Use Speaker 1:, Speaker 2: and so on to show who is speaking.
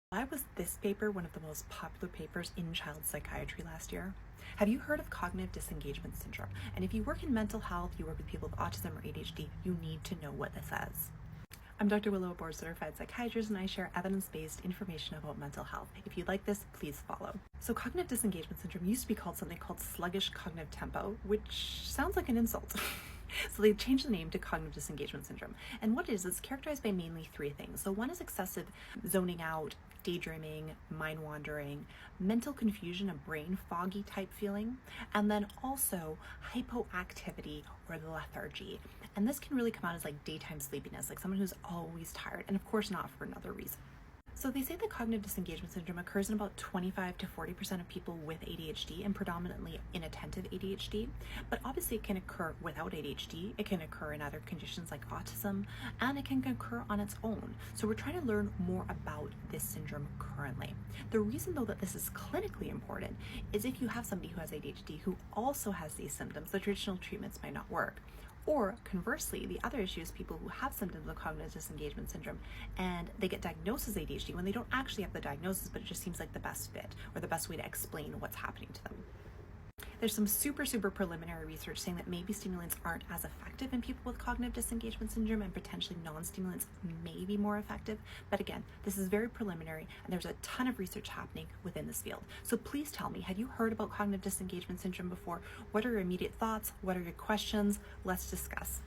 Speaker 1: Why was this paper one of the most popular papers in child psychiatry last year? Have you heard of cognitive disengagement syndrome? And if you work in mental health, you work with people with autism or ADHD, you need to know what this is. I'm Dr. Willow, a board-certified psychiatrist, and I share evidence-based information about mental health. If you like this, please follow. So cognitive disengagement syndrome used to be called something called sluggish cognitive tempo, which sounds like an insult. So they changed the name to cognitive disengagement syndrome. And what it is, it's characterized by mainly three things. So one is excessive zoning out, daydreaming, mind wandering, mental confusion, a brain foggy type feeling, and then also hypoactivity or lethargy. And this can really come out as like daytime sleepiness, like someone who's always tired, and of course not for another reason. So they say that cognitive disengagement syndrome occurs in about 25 to 40% of people with ADHD and predominantly inattentive ADHD, but obviously it can occur without ADHD, it can occur in other conditions like autism, and it can occur on its own. So we're trying to learn more about this syndrome currently. The reason though that this is clinically important is if you have somebody who has ADHD who also has these symptoms, the traditional treatments might not work. Or conversely, the other issue is people who have symptoms of cognitive disengagement syndrome and they get diagnosed as ADHD when they don't actually have the diagnosis, but it just seems like the best fit or the best way to explain what's happening to them. There's some super preliminary research saying that maybe stimulants aren't as effective in people with cognitive disengagement syndrome and potentially non-stimulants may be more effective. But again, this is very preliminary and there's a ton of research happening within this field. So please tell me, had you heard about cognitive disengagement syndrome before? What are your immediate thoughts? What are your questions? Let's discuss.